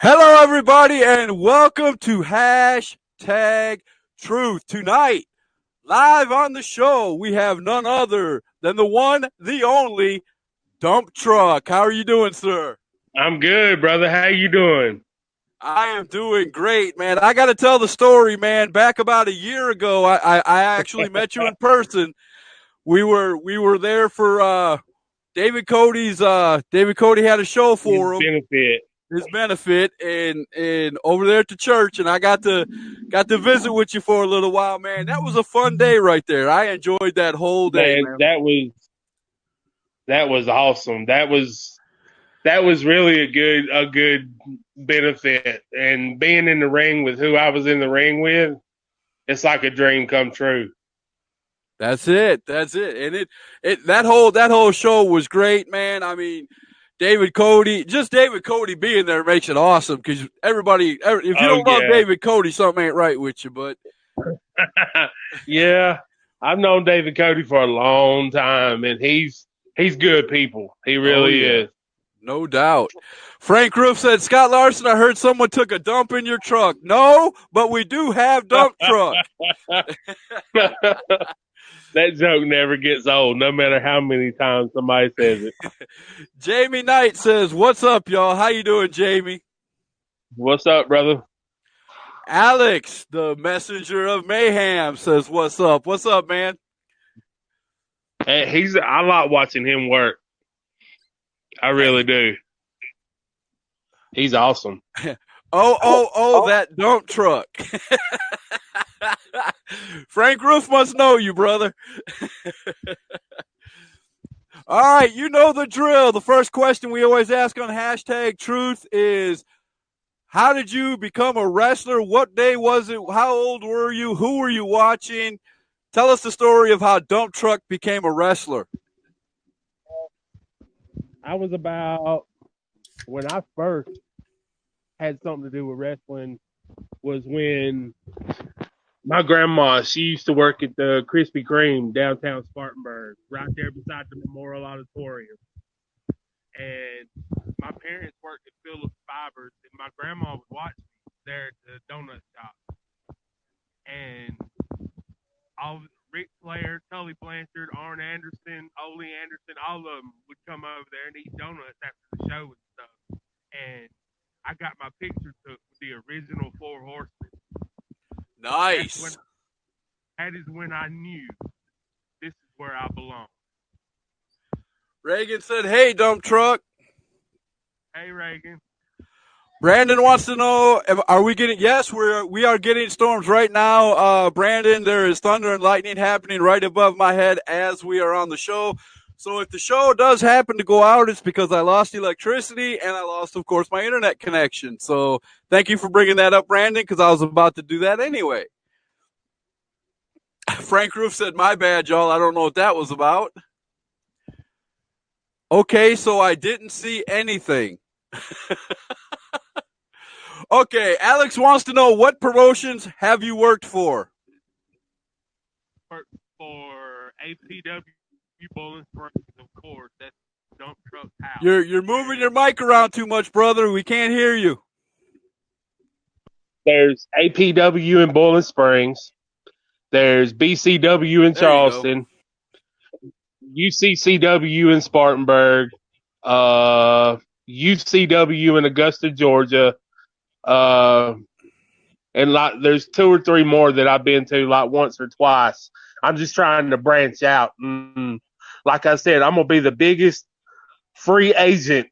Hello, everybody, and welcome to Hashtag Truth. Tonight, live on the show, we have none other than the one, the only Dump Truck. How are you doing, sir? I'm good, brother. How you doing? I am doing great, man. I got to tell the story, man. Back about a year ago, I actually met you in person. We were there for David Cody's. David Cody had a show His for him. benefit. His benefit and over there at the church, and I got to visit with you for a little while, man. That was a fun day right there. I enjoyed that whole day, Man, man. that was awesome. That was really a good benefit. And being in the ring with who I was in the ring with, it's like a dream come true. That's it. That's it. And that whole show was great, man. I mean, David Cody being there makes it awesome because if you Oh don't love yeah. David Cody, something ain't right with you. But Yeah. I've known David Cody for a long time, and he's good people. He oh really yeah, is. no doubt. Frank Roof said, Scott Larson, I heard someone took a dump in your truck. No, but we do have dump truck. That joke never gets old, no matter how many times somebody says it. Jamie Knight says, what's up, y'all? How you doing, Jamie? What's up, brother? Alex, the messenger of mayhem, says, what's up? What's up, man? Hey, I like watching him work. I really do. He's awesome. That dump truck. Frank Roof must know you, brother. All right, you know the drill. The first question we always ask on Hashtag Truth is, how did you become a wrestler? What day was it? How old were you? Who were you watching? Tell us the story of how Dump Truck became a wrestler. I was about when I first had something to do with wrestling was when my grandma, she used to work at the Krispy Kreme downtown Spartanburg, right there beside the Memorial Auditorium. And my parents worked at Phillips Fibers, and my grandma would watch me there at the donut shop. And all Ric Flair, Tully Blanchard, Arn Anderson, Ole Anderson, all of them would come over there and eat donuts after the show and stuff. And I got my picture took with the original Four Horsemen. Nice. That is when I knew this is where I belong. Reagan said, hey, Dump Truck. Hey, Reagan. Brandon wants to know, are we getting, yes, we are getting storms right now. Brandon, there is thunder and lightning happening right above my head as we are on the show. So if the show does happen to go out, it's because I lost electricity and I lost, of course, my internet connection. So thank you for bringing that up, Brandon, because I was about to do that anyway. Frank Roof said, my bad, y'all. I don't know what that was about. Okay, so I didn't see anything. Okay, Alex wants to know, what promotions have you worked for? Worked for APW Bowling Springs, of course. That's Dump Truk House. You're moving your mic around too much, brother. We can't hear you. There's APW in Bowling Springs. There's BCW in Charleston. UCCW in Spartanburg. UCW in Augusta, Georgia. And there's 2 or 3 more that I've been to like once or twice. I'm just trying to branch out. Like I said, I'm gonna be the biggest free agent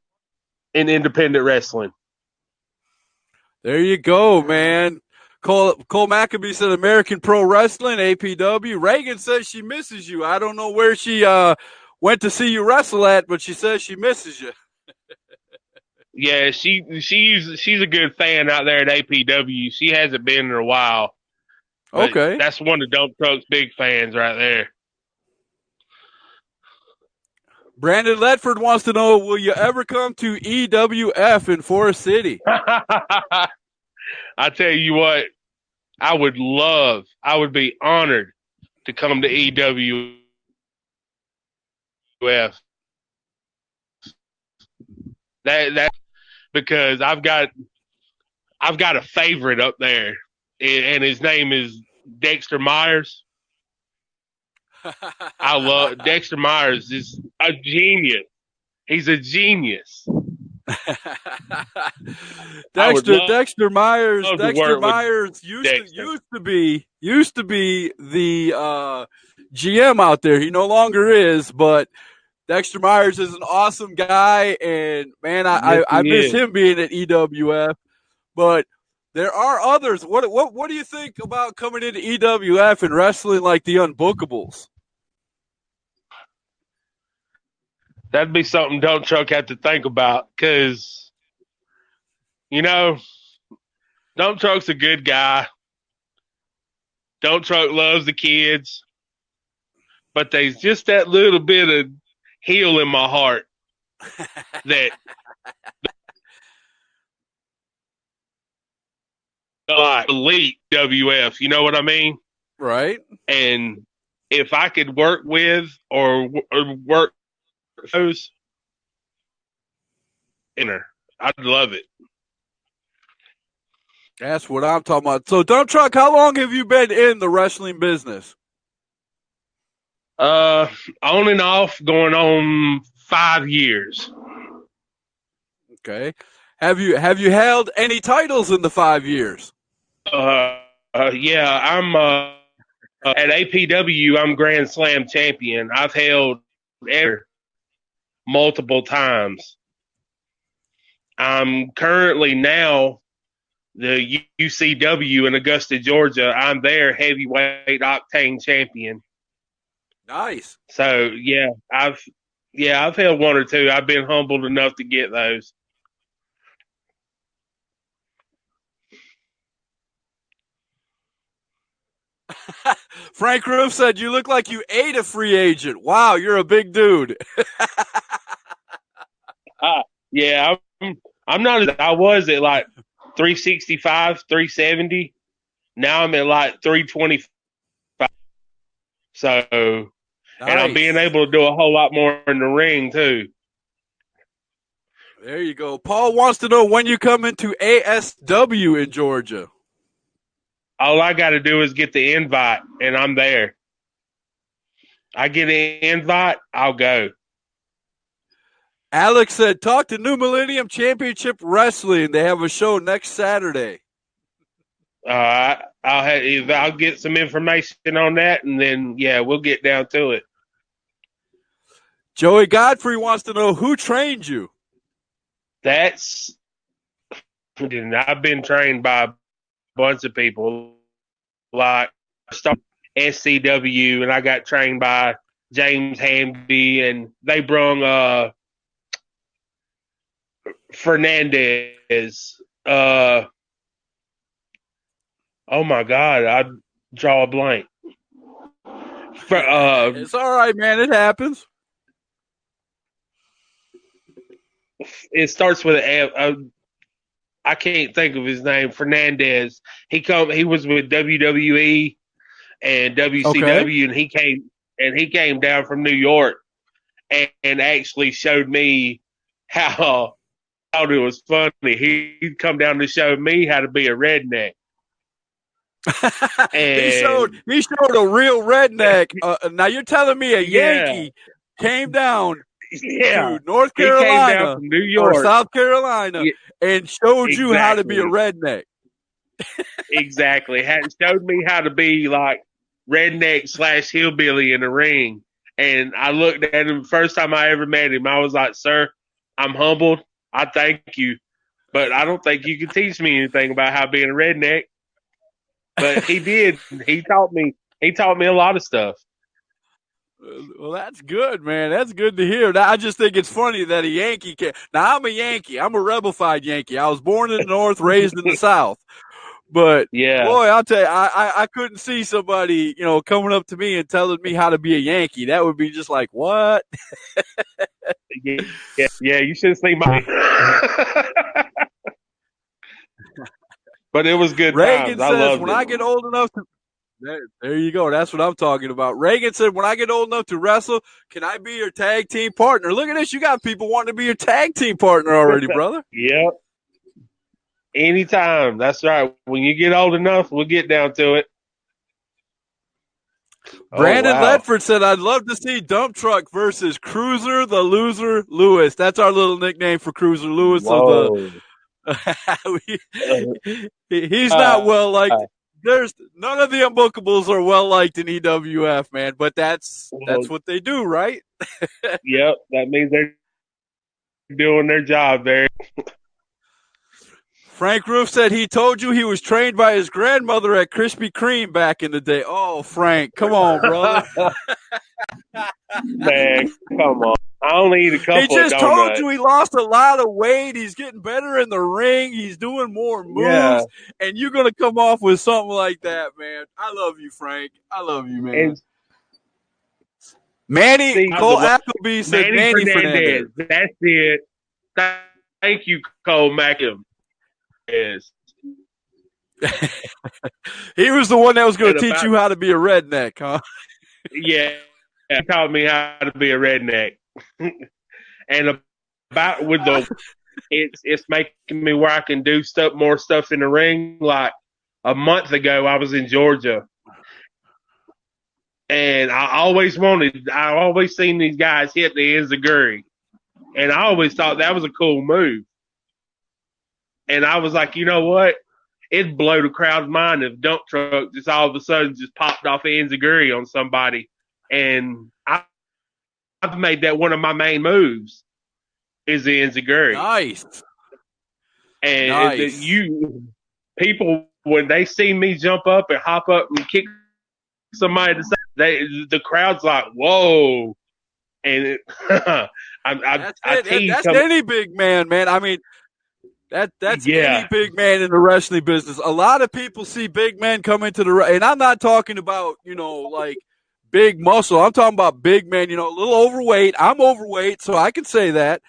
in independent wrestling. There you go, man. Cole Maccabee said American Pro Wrestling, APW. Reagan says she misses you. I don't know where she went to see you wrestle at, but she says she misses you. Yeah, she's a good fan out there at APW. She hasn't been in a while. Okay. That's one of Dump Truck's big fans right there. Brandon Ledford wants to know, will you ever come to EWF in Forest City? I tell you what, I would be honored to come to EWF. That because I've got I've got a favorite up there, and his name is Dexter Myers. I love Dexter Myers. Is a genius. He's a genius. Dexter Myers Dexter. used to be the GM out there. He no longer is, but Dexter Myers is an awesome guy, and man, I miss him being at EWF. But there are others. What do you think about coming into EWF and wrestling like the Unbookables? That'd be something Dump Truk had to think about, because, Dump Truk's a good guy. Dump Truk loves the kids, but there's just that little bit of heel in my heart that elite WF, you know what I mean? Right. And if I could work with or work those, I'd love it. That's what I'm talking about. So, Dump Truk, how long have you been in the wrestling business? On and off, going on 5 years. Okay. Have you held any titles in the 5 years? Yeah, I'm at APW. I'm Grand Slam champion. I've held multiple times. I'm currently now the UCW in Augusta, Georgia. I'm their heavyweight octane champion. Nice. So I've held one or two. I've been humbled enough to get those. Frank Roof said you look like you ate a free agent. Wow, you're a big dude. Yeah, I'm not as I was at like 365, 370. Now I'm at like 325. So, nice. And I'm being able to do a whole lot more in the ring too. There you go. Paul wants to know when you come into ASW in Georgia. All I got to do is get the invite, and I'm there. I get an invite, I'll go. Alex said, talk to New Millennium Championship Wrestling. They have a show next Saturday. I'll get some information on that, and then, we'll get down to it. Joey Godfrey wants to know who trained you. I've been trained by a bunch of people, like SCW, and I got trained by James Hamby, and they brung Fernandez. Oh my God, I draw a blank. It's all right, man. It happens. It starts with I can't think of his name. Fernandez. He was with WWE and WCW, okay. and he came down from New York and actually showed me how it was funny. He'd come down to show me how to be a redneck. He showed a real redneck. Now you're telling me a Yankee came down to North Carolina, he came down from New York or South Carolina, and showed you how to be a redneck. Exactly. Showed me how to be like redneck / hillbilly in the ring. And I looked at him the first time I ever met him. I was like, sir, I'm humbled. I thank you. But I don't think you can teach me anything about how being a redneck. But he did. He taught me a lot of stuff. Well, that's good, man. That's good to hear. I just think it's funny that a Yankee can. Now, I'm a Yankee. I'm a rebel-fied Yankee. I was born in the North, raised in the South. But, boy, I'll tell you, I couldn't see somebody, coming up to me and telling me how to be a Yankee. That would be just like, what? Yeah, you should have seen my. But it was good Reagan times. I loved when it. I get old enough to. There you go. That's what I'm talking about. Reagan said, when I get old enough to wrestle, can I be your tag team partner? Look at this. You got people wanting to be your tag team partner already, brother. Yep. Anytime. That's right. When you get old enough, we'll get down to it. Oh, Brandon wow. Ledford said, I'd love to see Dump Truck versus Cruiser the Loser Lewis. That's our little nickname for Cruiser Lewis of the. Whoa. He's not Uh, well liked. There's none of the unbookables are well liked in EWF, man. But that's well, what they do, right? yep. That means they're doing their job there. Frank Roof said he told you he was trained by his grandmother at Krispy Kreme back in the day. Oh, Frank, come on, brother. Man, come on. I only eat a He couple of just told donuts. you he lost a lot of weight. He's getting better in the ring. He's doing more moves. Yeah. And you're going to come off with something like that, man. I love you, Frank. I love you, man. And Manny, see, Cole Appleby said Manny Fernandez. That's it. Thank you, Cole Mackham. Yes. He was the one that was going to teach about- you how to be a redneck, huh? Yeah. He taught me how to be a redneck. And about with the it's making me where I can do more stuff in the ring. Like a month ago, I was in Georgia, and I always seen these guys hit the enziguri, and I always thought that was a cool move. And I was like, you know what? It'd blow the crowd's mind if Dump Truk just all of a sudden just popped off an enziguri on somebody, and I've made that one of my main moves. Is the enziguri. Nice. And nice. People, when they see me jump up and hop up and kick somebody to say, the crowd's like, whoa. And that's any big man, man. I mean, that's any big man in the wrestling business. A lot of people see big men come into the, and I'm not talking about, like big muscle. I'm talking about big men, a little overweight. I'm overweight, so I can say that.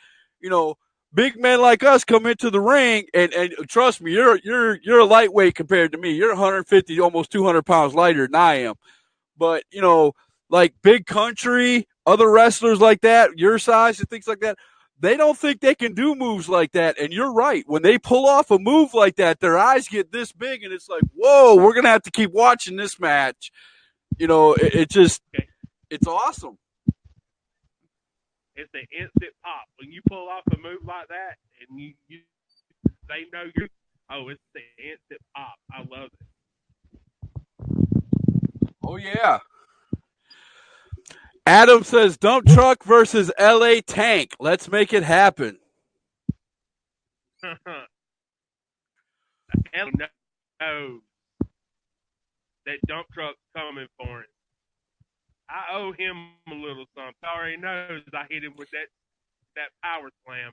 Big men like us come into the ring, and trust me, you're a lightweight compared to me. You're 150, almost 200 pounds lighter than I am. But like Big Country, other wrestlers like that, your size and things like that, they don't think they can do moves like that. And you're right. When they pull off a move like that, their eyes get this big, and it's like, whoa, we're gonna have to keep watching this match. It's awesome. It's an instant pop when you pull off a move like that, and they know you're. Oh, it's the instant pop. I love it. Oh yeah. Adam says Dump Truk versus LA Tank. Let's make it happen. knows that Dump Truk's coming for him. I owe him a little something. He already knows I hit him with that power slam.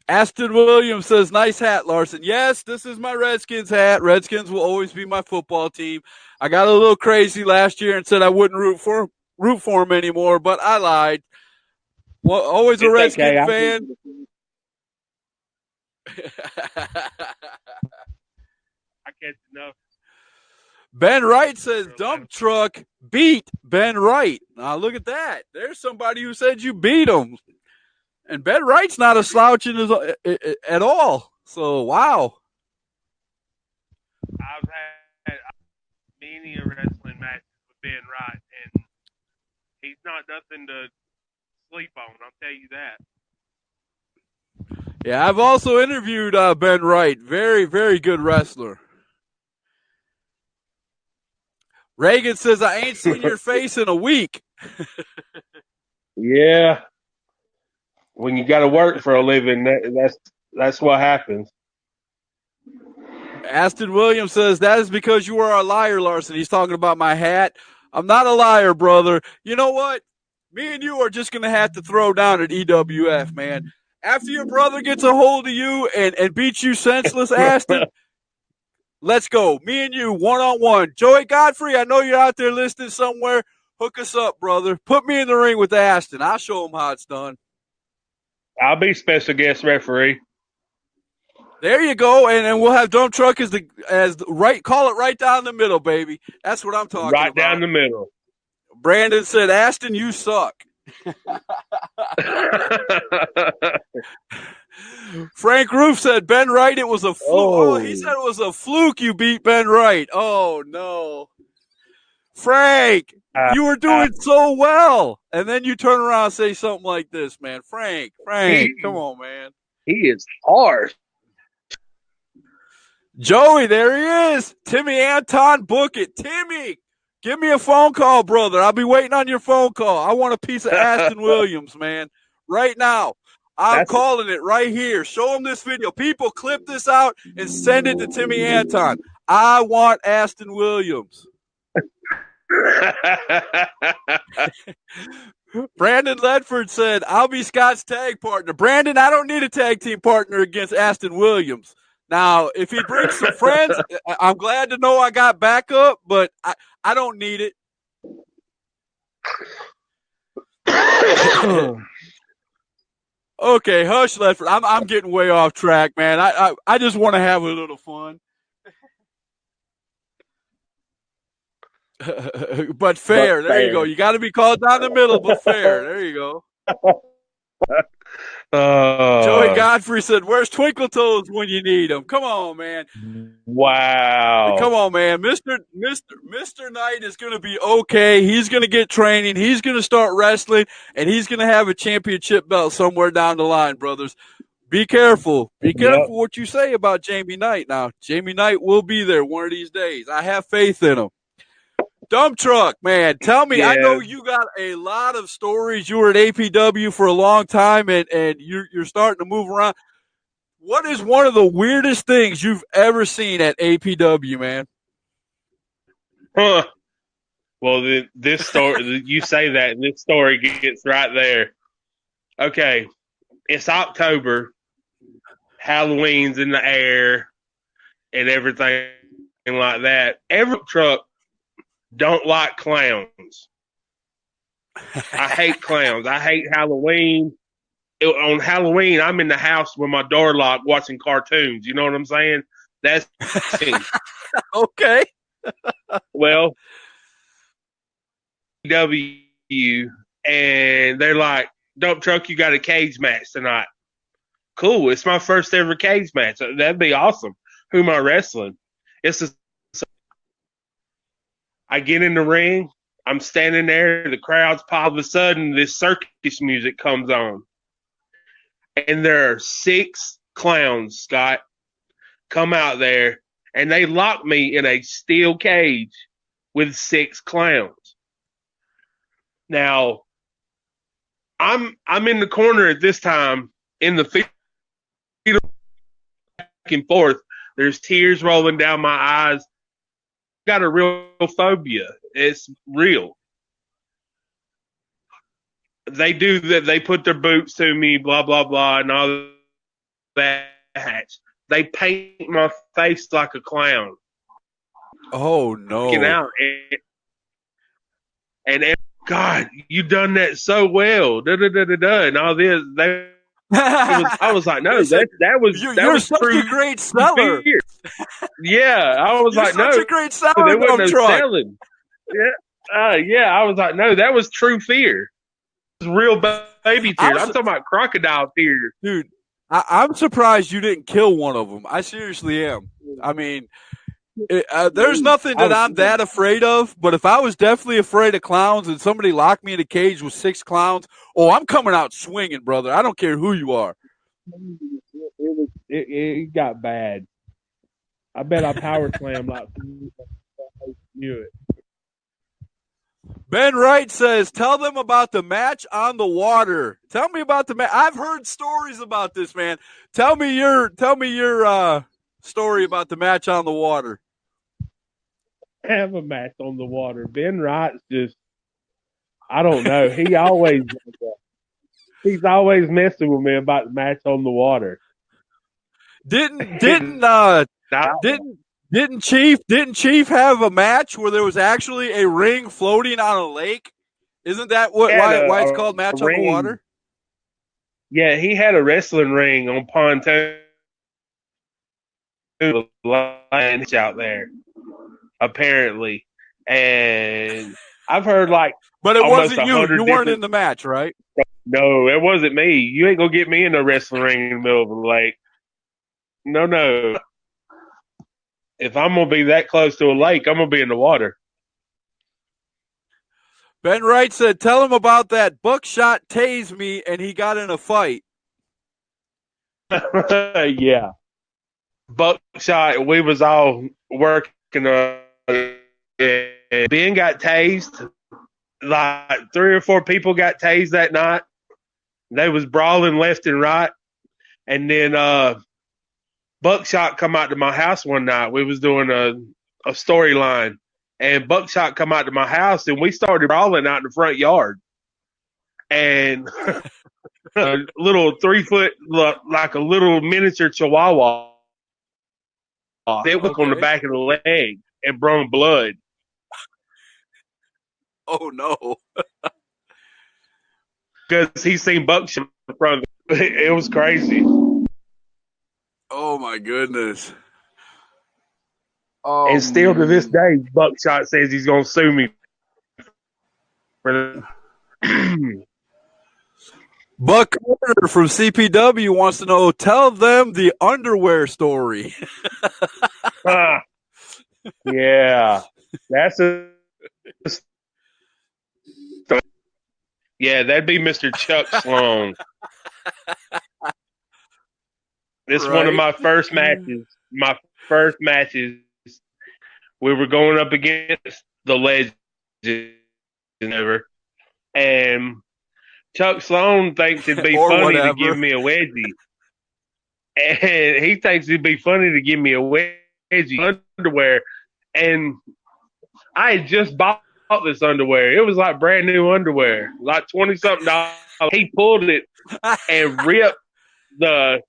Aston Williams says, nice hat, Larson. Yes, this is my Redskins hat. Redskins will always be my football team. I got a little crazy last year and said I wouldn't root for them anymore, but I lied. Well, always a Redskins fan. I can't enough. Ben Wright says Dump Truk beat Ben Wright. Now look at that. There's somebody who said you beat him. And Ben Wright's not a slouch at all. So, wow. I've had many wrestling matches with Ben Wright, and he's not nothing to sleep on, I'll tell you that. Yeah, I've also interviewed Ben Wright. Very, very good wrestler. Reagan says, I ain't seen your face in a week. Yeah. When you got to work for a living, that's what happens. Aston Williams says, that is because you are a liar, Larson. He's talking about my hat. I'm not a liar, brother. You know what? Me and you are just going to have to throw down at EWF, man. After your brother gets a hold of you and beats you senseless, Aston, let's go. Me and you, one-on-one. Joey Godfrey, I know you're out there listening somewhere. Hook us up, brother. Put me in the ring with Aston. I'll show him how it's done. I'll be special guest referee. There you go, and we'll have Dump Truk as the right. Call it right down the middle, baby. That's what I'm talking about. Right down the middle. Brandon said, Aston, you Frank Roof said Ben Wright. It was a fluke. Oh, he said it was a fluke. You beat Ben Wright. Oh no, Frank, you were doing so well, and then you turn around and say something like this, man. Frank, come on, man. He is harsh. Joey, there he is. Timmy Anton, book it. Timmy, give me a phone call, brother. I'll be waiting on your phone call. I want a piece of Aston Williams, man, right now. I'm calling it right here. Show him this video. People, clip this out and send it to Timmy Anton. I want Aston Williams. Brandon Ledford said, I'll be Scott's tag partner. Brandon, I don't need a tag team partner against Aston Williams. Now, if he brings some friends, I'm glad to know I got backup, but I don't need it. Okay, hush, Ledford. I'm getting way off track, man. I just want to have a little fun. But fair. There you go. You got to be called down the middle, but fair. There you go. Joey Godfrey said, where's Twinkle Toes when you need him? Come on, man. Wow. Come on, man. Mr. Knight is going to be okay. He's going to get training. He's going to start wrestling, and he's going to have a championship belt somewhere down the line, brothers. Be careful. Be careful what you say about Jamie Knight now. Jamie Knight will be there one of these days. I have faith in him. Dump Truk, man, tell me. Yeah. I know you got a lot of stories. You were at APW for a long time, and you're starting to move around. What is one of the weirdest things you've ever seen at APW, man? Well, this story, you say that, and this story gets right there. Okay, it's October. Halloween's in the air and everything like that. Every truck don't like clowns. I hate clowns. I hate Halloween. On Halloween, I'm in the house with my door locked watching cartoons. You know what I'm saying? That's okay. Well, W, and they're like, Dump Truk, you got a cage match tonight. Cool. It's my first ever cage match. That'd be awesome. Who am I wrestling? I get in the ring. I'm standing there. The crowd's all of a sudden, this circus music comes on. And there are 6 clowns, Scott, come out there, and they lock me in a steel cage with 6 clowns. Now, I'm in the corner at this time in the field, back and forth. There's tears rolling down my eyes. Got a real phobia. It's real. They do that. They put their boots to me, blah, blah, blah, and all that. They paint my face like a clown. Oh, no. Out and God, you done that so well. And all this. I was like, no, that was you're such a great seller. Yeah, I was like, no, such a great seller. There wasn't no selling. Yeah, I was like, no, that was true fear. It was real baby tears. I'm talking about crocodile tears, dude. I'm surprised you didn't kill one of them. I seriously am. I mean, there's nothing that I'm that afraid of. But if I was definitely afraid of clowns and somebody locked me in a cage with 6 clowns, I'm coming out swinging, brother. I don't care who you are. It got bad. I bet I power slammed like knew it. Ben Wright says, tell them about the match on the water. Tell me about the match. I've heard stories about this, man. Tell me your story about the match on the water. I have a match on the water. Ben Wright's just, I don't know. He's always messing with me about the match on the water. Didn't Chief have a match where there was actually a ring floating on a lake? Isn't that why it's called match on the water? Yeah, he had a wrestling ring on pontoon out there, apparently. And I've heard but it wasn't you. You weren't in the match, right? No, it wasn't me. You ain't gonna get me in the wrestling ring in the middle of the lake. No. If I'm gonna be that close to a lake, I'm gonna be in the water. Ben Wright said, "Tell him about that buckshot tased me and he got in a fight." Yeah. Buckshot, we was all working and Ben got tased. Like 3 or 4 people got tased that night. They was brawling left and right. And then Buckshot come out to my house one night. We was doing a storyline. And Buckshot come out to my house and we started brawling out in the front yard. And a little 3 foot, like a little miniature chihuahua, they hook on the back of the leg and brought blood. Oh no! Because he seen Buckshot in front of him. It was crazy. Oh my goodness! And still to this day, Buckshot says he's gonna sue me. Buck Carter from CPW wants to know, tell them the underwear story. Yeah, that's yeah, that'd be Mr. Chuck Sloan. This is one of my first matches. My first matches, we were going up against the legend ever, and Chuck Sloan thinks it'd be funny to give me a wedgie. And he thinks it'd be funny to give me a wedgie underwear. And I had just bought this underwear. It was like brand new underwear, like $20-something. He pulled it and ripped the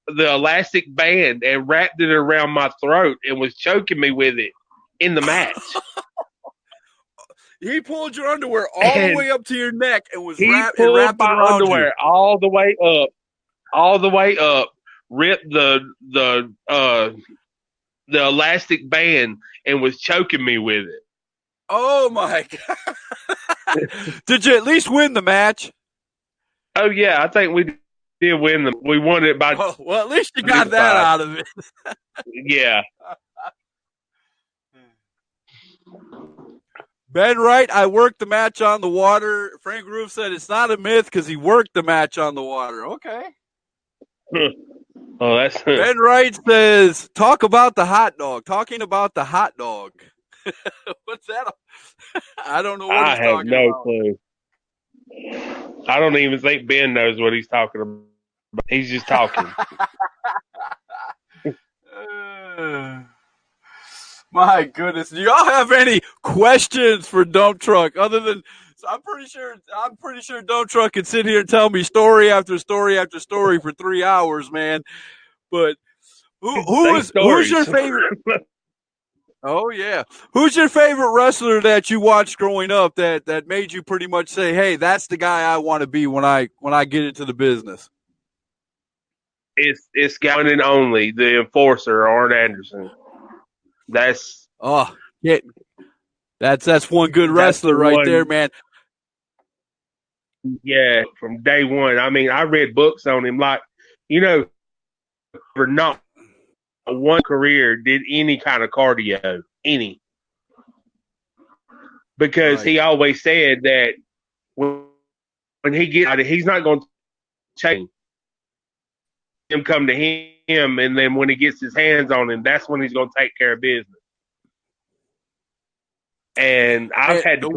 elastic band and wrapped it around my throat and was choking me with it in the match. He pulled your underwear all the way up to your neck and was wrapped my around underwear you. all the way up, ripped the elastic band and was choking me with it. Oh my God! Did you at least win the match? Oh yeah, I think we did win them. We won it by. Well, at least you got that out of it. Yeah. Ben Wright, I worked the match on the water. Frank Roof said it's not a myth because he worked the match on the water. Okay. Oh, that's Ben Wright says, talking about the hot dog. What's that? I don't know what he's talking about. I have no clue. I don't even think Ben knows what he's talking about. He's just talking. My goodness. Do y'all have any questions for Dump Truk other than I'm pretty sure Dump Truk could sit here and tell me story after story after story for 3 hours, man. But who's your favorite? Oh yeah. Who's your favorite wrestler that you watched growing up that made you pretty much say, "Hey, that's the guy I want to be when I get into the business"? It's one and only the enforcer, Arn Anderson. That's that's one good wrestler right there, man. Yeah, from day one. I mean, I read books on him, like, for not one career did any kind of cardio, because he always said that when he gets out, he's not going to change. Him come to him, and then when he gets his hands on him, that's when he's going to take care of business. And I've had to the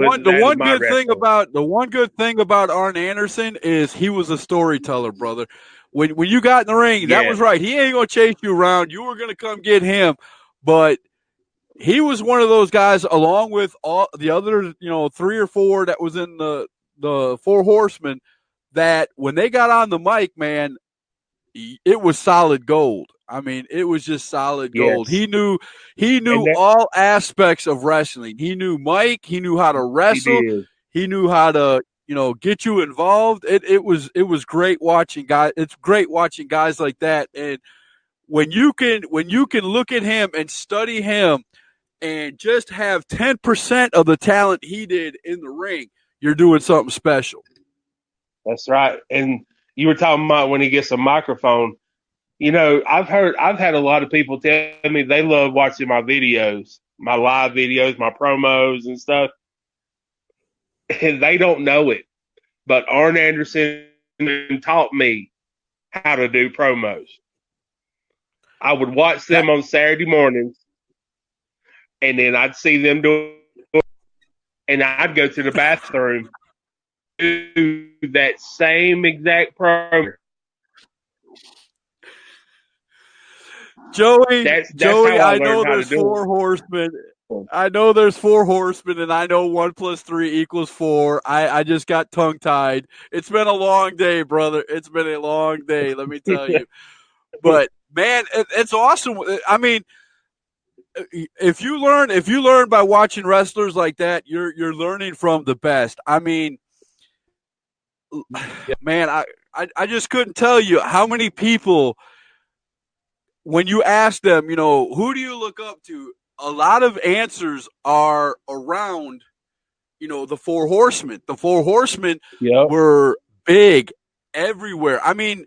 one good thing about Arn Anderson is he was a storyteller, brother. When you got in the ring, that was right. He ain't gonna chase you around. You were gonna come get him, but he was one of those guys, along with all the other 3 or 4 that was in the 4 Horsemen, that when they got on the mic, man, it was solid gold. I mean, it was just solid gold. Yes. He knew all aspects of wrestling. He knew Mike. He knew how to wrestle. He knew how to, get you involved. It was great watching guys. It's great watching guys like that. And when you can look at him and study him and just have 10% of the talent he did in the ring, you're doing something special. That's right. And you were talking about when he gets a microphone. I've had a lot of people tell me they love watching my videos, my live videos, my promos and stuff, and they don't know it. But Arn Anderson taught me how to do promos. I would watch them on Saturday mornings, and then I'd see them do it, and I'd go to the bathroom, do that same exact promo. Joey, How I I learned know how to there's do four it. horsemen. I know there's four horsemen, and I know 1+3=4. I just got tongue tied. It's been a long day, brother. It's been a long day, let me tell you. But man, it's awesome. I mean, if you learn by watching wrestlers like that, you're learning from the best. I mean, man, I just couldn't tell you how many people, when you ask them, who do you look up to? A lot of answers are around, the four horsemen. The four horsemen Yep. were big everywhere. I mean,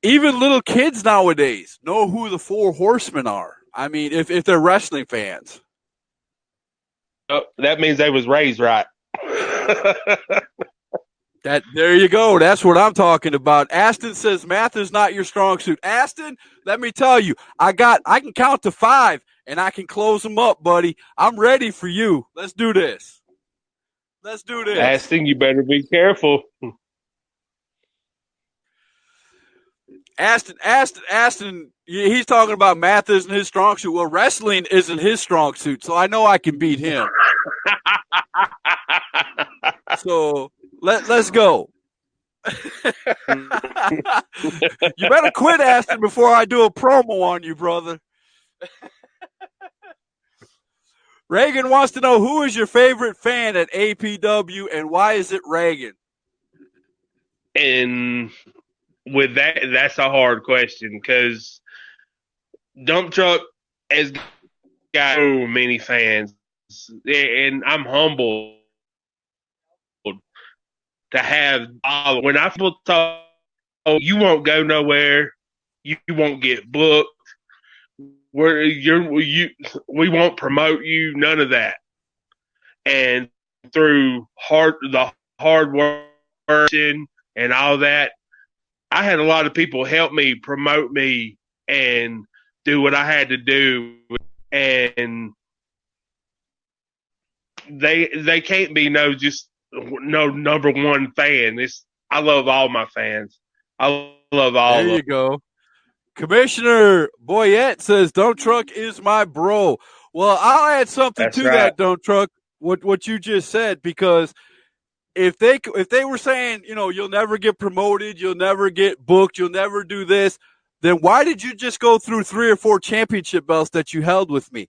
even little kids nowadays know who the four horsemen are. I mean, if they're wrestling fans. That means they was raised right. There you go. That's what I'm talking about. Aston says math is not your strong suit. Aston, let me tell you, I can count to 5 and I can close them up, buddy. I'm ready for you. Let's do this. Aston, you better be careful. Aston, he's talking about math isn't his strong suit. Well, wrestling isn't his strong suit, so I know I can beat him. So let's go. You better quit, Aston, before I do a promo on you, brother. Reagan wants to know, who is your favorite fan at APW and why is it Reagan? And with that's a hard question because Dump Truk has got so many fans, and I'm humbled to have all. When I people talk, oh, you won't go nowhere, you won't get booked, we won't promote you, none of that. And through the hard work and all that, I had a lot of people help me, promote me, and do what I had to do. And they can't be no number one fan. I love all my fans. I love all of them. There you go. Commissioner Boyette says Dump Truk is my bro. Well, I'll add something That's to right. that, Dump Truk, what you just said, because if they were saying, you'll never get promoted, you'll never get booked, you'll never do this, then why did you just go through 3 or 4 championship belts that you held with me?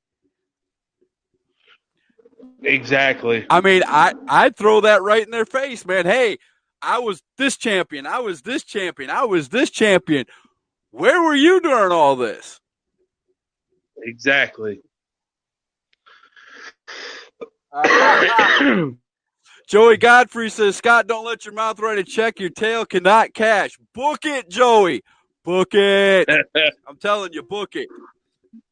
Exactly. I mean, I'd throw that right in their face, man. Hey, I was this champion. I was this champion. I was this champion. Where were you during all this? Exactly. Joey Godfrey says, Scott, don't let your mouth write a check your tail cannot cash. Book it, Joey. Book it. I'm telling you, book it.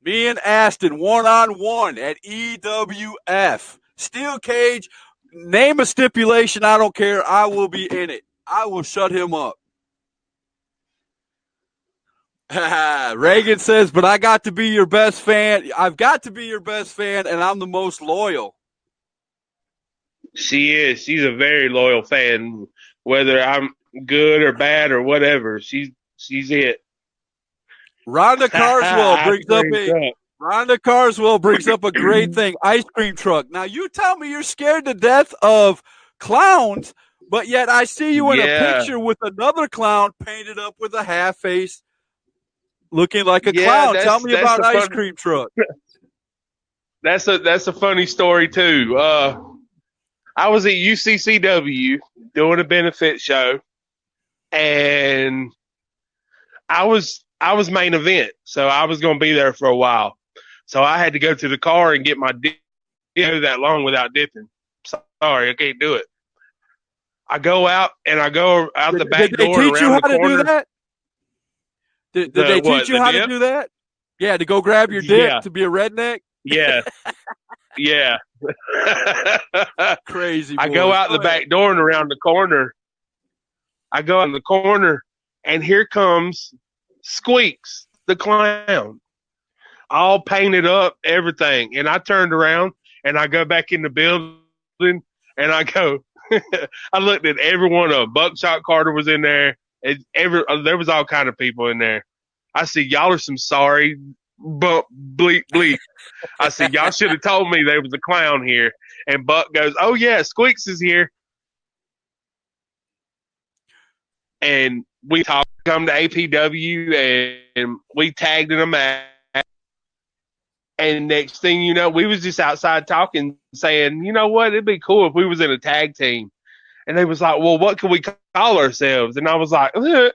Me and Aston, one-on-one at EWF. Steel cage, name a stipulation, I don't care. I will be in it. I will shut him up. Reagan says, but I got to be your best fan. I've got to be your best fan, and I'm the most loyal. She is. She's a very loyal fan, whether I'm good or bad or whatever. She's it. Rhonda Carswell brings up a great thing. Ice cream truck. Now you tell me you're scared to death of clowns, but yet I see you in a picture with another clown painted up with a half face, looking like a clown. Tell me about ice cream truck. That's a funny story too. I was at UCCW doing a benefit show, and I was main event, so I was going to be there for a while. So I had to go to the car and get my dip. That long without dipping. Sorry, I can't do it. I go out and I go out the back door. Did they teach you how to do that? Did they teach you The how to dip? do that? Yeah, to go grab your dip Yeah, to be a redneck. yeah, yeah. Crazy I go boys. out Go the ahead. back door and around the corner. I go out in the corner, and here comes Squeaks, the clown, all painted up, everything. And I turned around and I go back in the building and I go, I looked at every one of them. Buckshot Carter was in there. There was all kind of people in there. I said, y'all are some sorry bump bleep bleep. I said, y'all should have told me there was a clown here. And Buck goes, oh yeah, Squeaks is here. And we talked, come to APW, and we tagged in a match. And next thing you know, we was just outside talking, saying, you know what, it'd be cool if we was in a tag team. And they was like, well, what can we call ourselves? And I was like,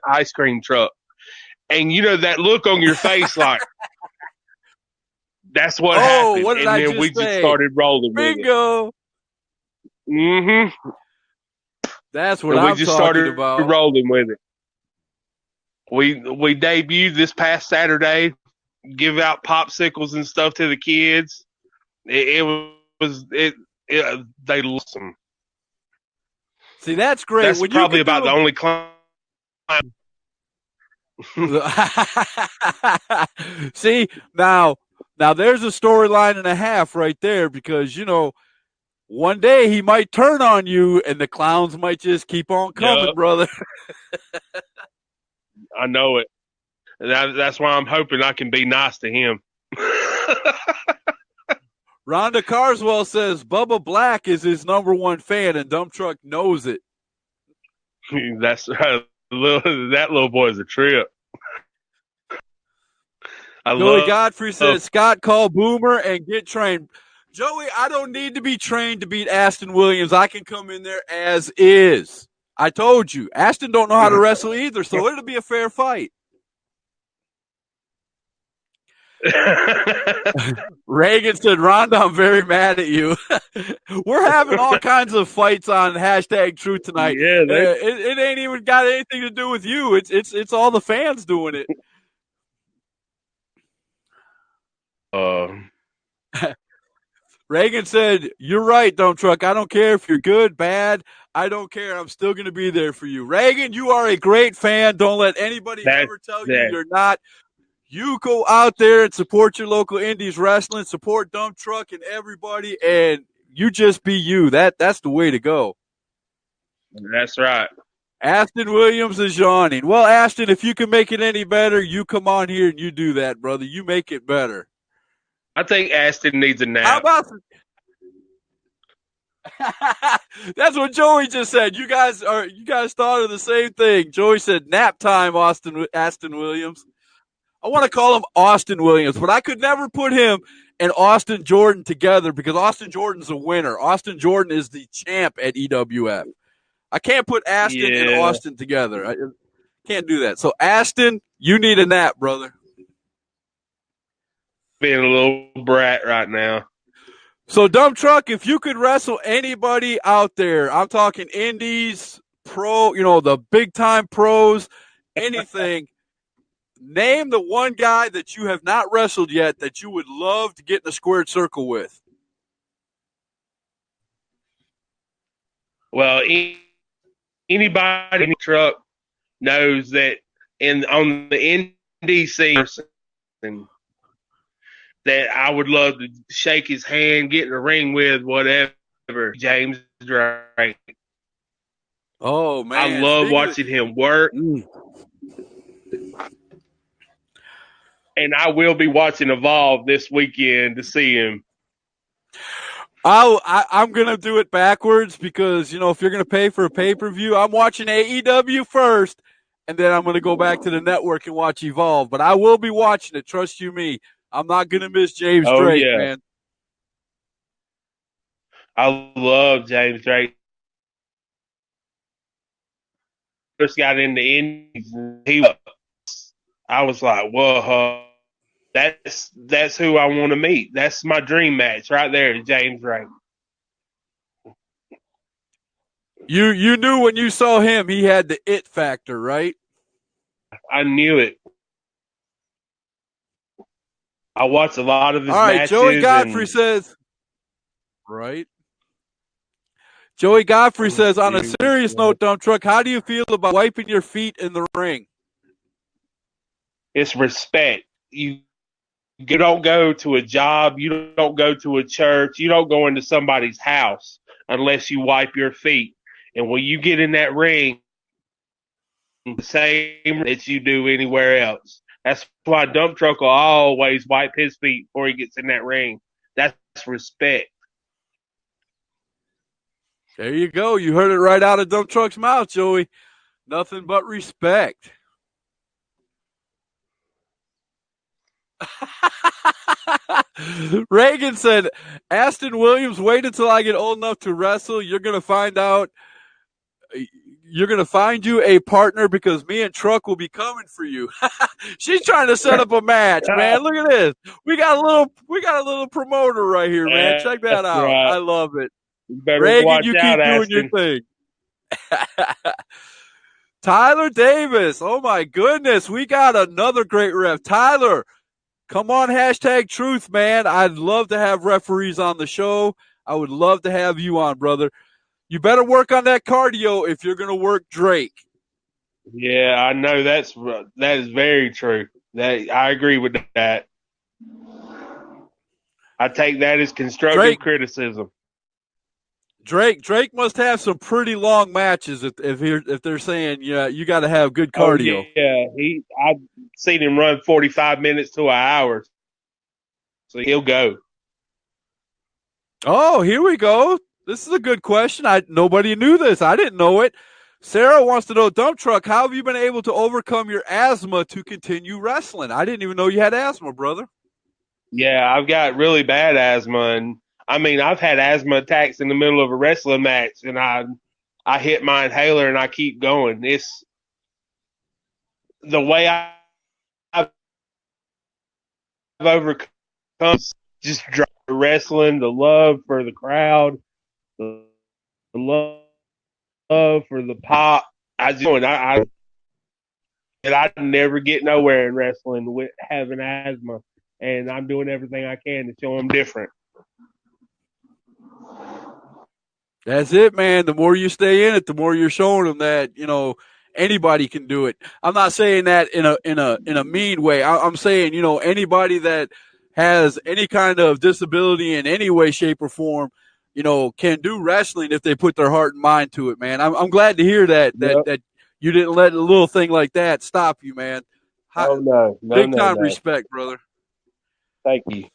ice cream truck. And you know that look on your face, like that's what Oh, happened. what did And I then we just just say? started rolling with it. Bingo. Mm-hmm. That's what And we I'm just talking started about. rolling with it. We debuted this past Saturday, give out popsicles and stuff to the kids. It was they lost them. See, that's great. That's When you probably can about do the only climb. See, now there's a storyline and a half right there because, one day he might turn on you and the clowns might just keep on coming, Yep, brother. I know it. That's why I'm hoping I can be nice to him. Rhonda Carswell says Bubba Black is his number one fan and Dump Truck knows it. That's that little boy's a trip. I Joey love. Godfrey says, Scott, call Boomer and get trained. Joey, I don't need to be trained to beat Aston Williams. I can come in there as is. I told you. Aston don't know how to wrestle either, so it'll be a fair fight. Reagan said, Rhonda, I'm very mad at you. We're having all kinds of fights on hashtag Truth tonight. Yeah, It ain't even got anything to do with you. It's all the fans doing it. Reagan said, you're right, Dump Truck. I don't care if you're good, bad. I don't care. I'm still going to be there for you. Reagan, you are a great fan. Don't let anybody ever tell you you're not. You go out there and support your local indies wrestling, support Dump Truck and everybody, and you just be you. That's the way to go. That's right. Aston Williams is yawning. Well, Aston, if you can make it any better, you come on here and you do that, brother. You make it better. I think Aston needs a nap. How about that's what Joey just said. You guys thought of the same thing. Joey said nap time, Aston Williams. I want to call him Austin Williams, but I could never put him and Austin Jordan together because Austin Jordan's a winner. Austin Jordan is the champ at EWF. I can't put Aston and Austin together. I can't do that. So Aston, you need a nap, brother. Being a little brat right now. So Dump Truck, if you could wrestle anybody out there, I'm talking indies, pro, the big time pros, anything. Name the one guy that you have not wrestled yet that you would love to get in a squared circle with. Well, anybody in the truck knows that on the indie scene that I would love to shake his hand, get in the ring with, whatever. James Drake. Oh man, I love watching him work. And I will be watching Evolve this weekend to see him. I'm going to do it backwards because, if you're going to pay for a pay-per-view, I'm watching AEW first, and then I'm going to go back to the network and watch Evolve. But I will be watching it, trust you me. I'm not going to miss James Drake, man. I love James Drake. First got into indies, I was like, whoa, that's who I want to meet. That's my dream match right there, James Drake. You knew when you saw him, he had the it factor, right? I knew it. I watched a lot of All his right, Joey matches, Godfrey and says, right. Joey Godfrey says, on a serious note, Dump Truck, how do you feel about wiping your feet in the ring? it's respect. You don't go to a job, you don't go to a church, you don't go into somebody's house unless you wipe your feet. And when you get in that ring, the same that you do anywhere else. That's why Dump Truck will always wipe his feet before he gets in that ring. That's respect. There you go. You heard it right out of Dump Truck's mouth, Joey. Nothing but respect. Reagan said, Aston Williams, wait until I get old enough to wrestle. You're going to find out. You're going to find you a partner because me and Truck will be coming for you. She's trying to set up a match, man. Look at this. We got a little promoter right here, man. Check that That's out. right. I love it. You better Reagan, watch you out, keep doing your Aston. thing. Tyler Davis. Oh my goodness. We got another great ref. Tyler, come on, hashtag truth, man. I'd love to have referees on the show. I would love to have you on, brother. You better work on that cardio if you're going to work Drake. Yeah, I know that is very true. That I agree with that. I take that as constructive criticism. Drake must have some pretty long matches if they're saying you got to have good cardio. Oh yeah, I've seen him run 45 minutes to an hour, so he'll go. Oh, here we go. This is a good question. Nobody knew this. I didn't know it. Sarah wants to know, Dump Truck, how have you been able to overcome your asthma to continue wrestling? I didn't even know you had asthma, brother. Yeah, I've got really bad asthma, and I mean I've had asthma attacks in the middle of a wrestling match, and I hit my inhaler and I keep going. It's the way I've overcome just wrestling, the love for the crowd, the love for the pop. I never get nowhere in wrestling with having asthma, and I'm doing everything I can to show them different. That's it, man. The more you stay in it, the more you're showing them that anybody can do it. I'm not saying that in a mean way. I'm saying anybody that has any kind of disability in any way, shape, or form, can do wrestling if they put their heart and mind to it, man. I'm glad to hear that Yep. that you didn't let a little thing like that stop you, man. Oh no, Big time respect, brother. Thank you.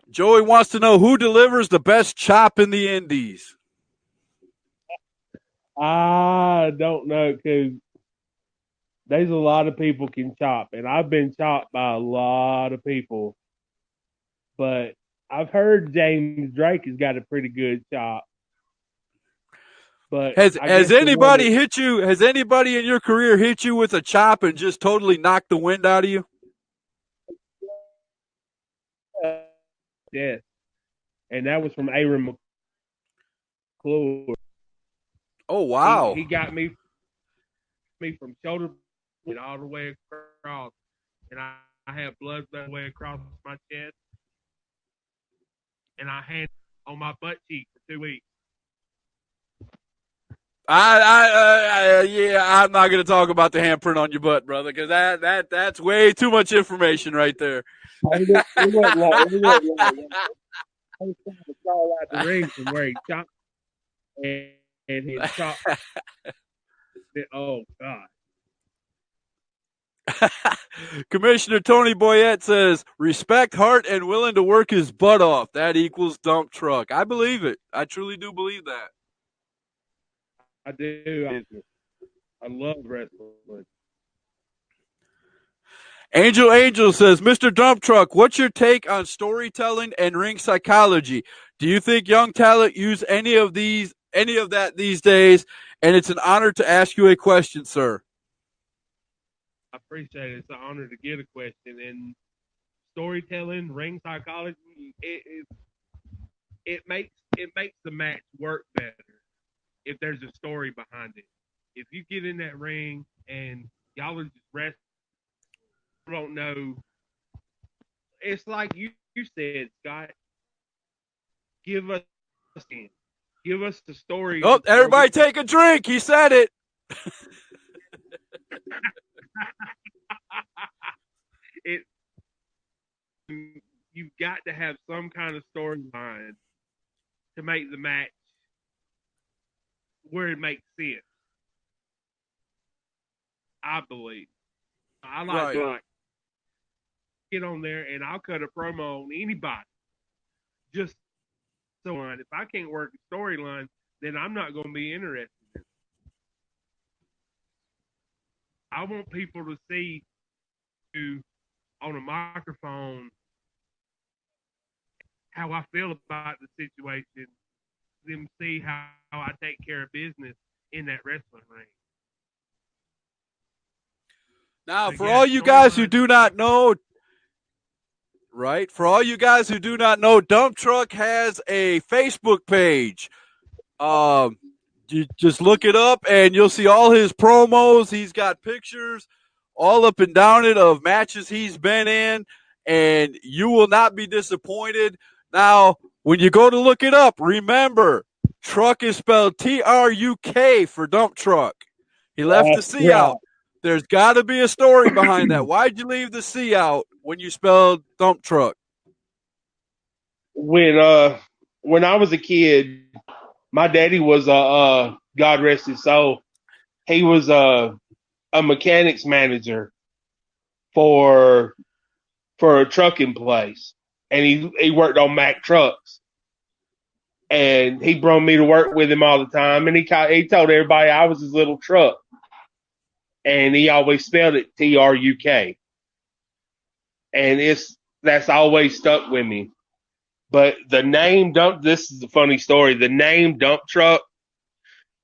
Joey wants to know who delivers the best chop in the Indies. I don't know because there's a lot of people can chop, and I've been chopped by a lot of people. But I've heard James Drake has got a pretty good chop. But has anybody hit you? Has anybody in your career hit you with a chop and just totally knocked the wind out of you? Yes, and that was from Aaron McClure. Oh wow! He got me from shoulder all the way across, and I have blood the way across my chest, and I had on my butt cheek for 2 weeks. Yeah, I'm not going to talk about the handprint on your butt, brother, because that's way too much information right there. It wasn't like I was trying to crawl out the ring from where he chopped and he chopped. Oh God. Commissioner Tony Boyette says, respect, heart, and willing to work his butt off. That equals Dump Truck. I believe it. I truly do believe that. I do. I love wrestling. Angel says, Mr. Dump Truck, what's your take on storytelling and ring psychology? Do you think young talent use any of that these days? And it's an honor to ask you a question, sir. I appreciate it. It's an honor to get a question. And storytelling, ring psychology, it makes the match work better if there's a story behind it. If you get in that ring and y'all are just wrestling, don't know it's like you said, Scott. Give us give us the story. Oh, everybody take a drink. He said it. It you've got to have some kind of storyline to make the match where it makes sense. I believe. I like to get on there and I'll cut a promo on anybody. Just so on. If I can't work a storyline, then I'm not going to be interested in it. I want people to see you on a microphone how I feel about the situation, them see how I take care of business in that wrestling ring. Now, for all you guys who do not know, for all you guys who do not know, Dump Truk has a Facebook page. You just look it up and you'll see all his promos. He's got pictures all up and down it of matches he's been in, and you will not be disappointed. Now, when you go to look it up, remember, truck is spelled Truk for Dump Truk. He left the C out. There's got to be a story behind that. Why'd you leave the C out when you spelled Dump Truk? When I was a kid, my daddy was God rest his soul. He was a mechanics manager for a trucking place, and he worked on Mack trucks. And he brought me to work with him all the time, and he told everybody I was his little truck. And he always spelled it Truk. And that's always stuck with me. But the name this is a funny story. The name Dump Truk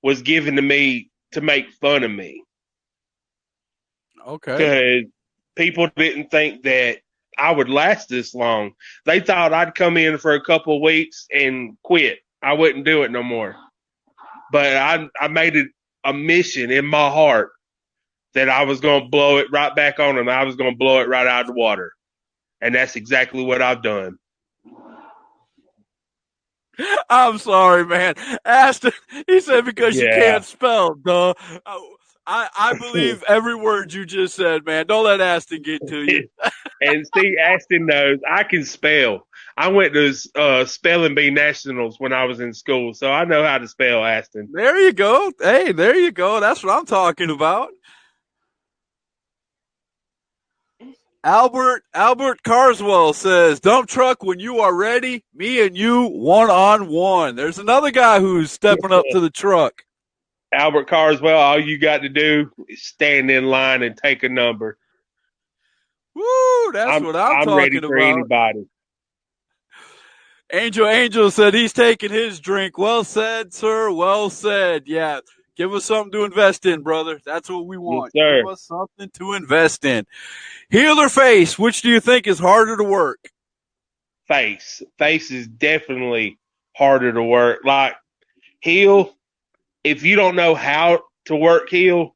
was given to me to make fun of me. Okay. Because people didn't think that I would last this long. They thought I'd come in for a couple of weeks and quit. I wouldn't do it no more. But I made it a mission in my heart that I was going to blow it right back on them. I was going to blow it right out of the water. And that's exactly what I've done. I'm sorry, man. Aston, he said because you can't spell, duh. I believe every word you just said, man. Don't let Aston get to you. And see, Aston knows I can spell. I went to spelling bee nationals when I was in school, so I know how to spell, Aston. There you go. Hey, there you go. That's what I'm talking about. Albert Carswell says, Dump Truk, when you are ready, me and you one-on-one. There's another guy who's stepping up to the truck. Albert Carswell, all you got to do is stand in line and take a number. Woo, that's what I'm talking ready about. For anybody. Angel said he's taking his drink. Well said, sir. Well said. Yeah. Give us something to invest in, brother. That's what we want. Yes, sir. Give us something to invest in. Heel or face, which do you think is harder to work? Face. Face is definitely harder to work. Like, heel, if you don't know how to work heel,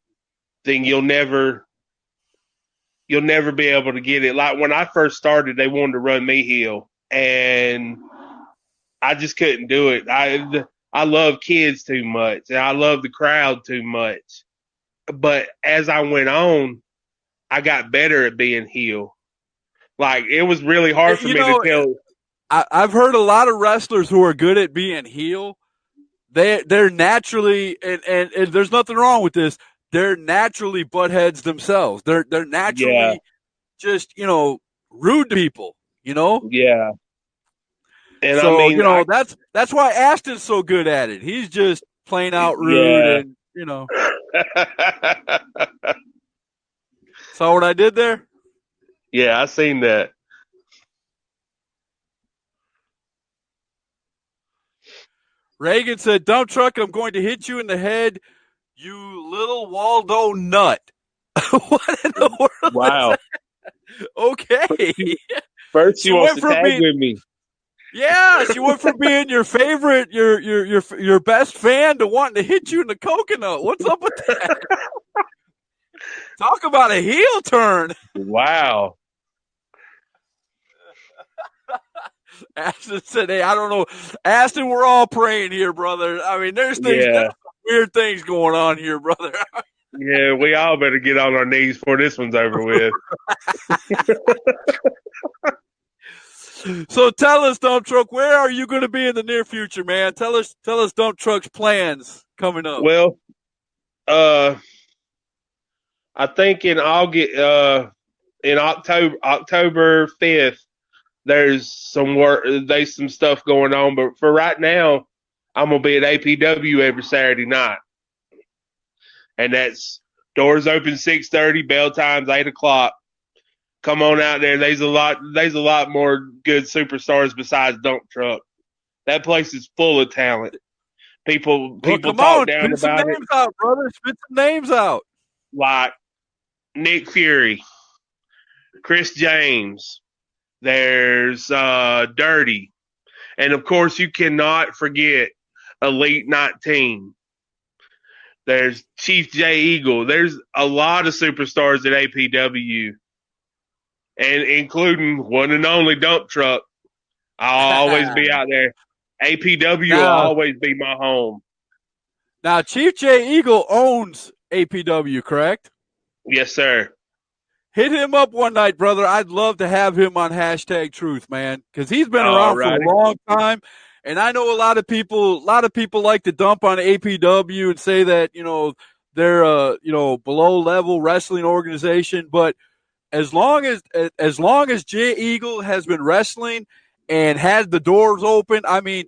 then you'll never be able to get it. Like, when I first started, they wanted to run me heel, and I just couldn't do it. I love kids too much, and I love the crowd too much. But as I went on, I got better at being heel. Like, it was really hard for me to tell. I've heard a lot of wrestlers who are good at being heel. They're naturally, and there's nothing wrong with this. They're naturally butt heads themselves. They're naturally just, rude to people, Yeah. And so, I mean, that's why Aston's so good at it. He's just plain out rude and, Saw what I did there? Yeah, I seen that. Reagan said, Dump Truk, I'm going to hit you in the head, you little Waldo nut. What in the world? Wow. Okay. First she wants to tag with me. Yeah, she went from being your favorite, your best fan to wanting to hit you in the coconut. What's up with that? Talk about a heel turn. Wow. Ashton said, "Hey, I don't know, Ashton. We're all praying here, brother. I mean, there's Yeah, weird things going on here, brother." yeah, we all better get on our knees before this one's over with. So tell us, Dump Truck, where are you going to be in the near future, man? Tell us, Dump Truck's plans coming up. Well, I think in August, in October 5th, there's some work, there's some stuff going on. But for right now, I'm gonna be at APW every Saturday night, and that's doors open 6:30, bell times 8 o'clock. Come on out there. There's a lot more good superstars besides Dump Truck. That place is full of talent. People Come talk on, down spit some about it, names out, brother. Spit some names out. like Nick Fury, Chris James. There's Dirty, and of course you cannot forget Elite 19. There's Chief J Eagle. There's a lot of superstars at APW, and including one and only Dump Truck. I'll always be out there. APW will always be my home. Now, Chief J Eagle owns APW, correct? Yes, sir. Hit him up one night, brother. I'd love to have him on Hashtag Truth, man, because he's been around for a long time. And I know a lot of people like to dump on APW and say that, they're below level wrestling organization. But as long as Jay Eagle has been wrestling and had the doors open, I mean,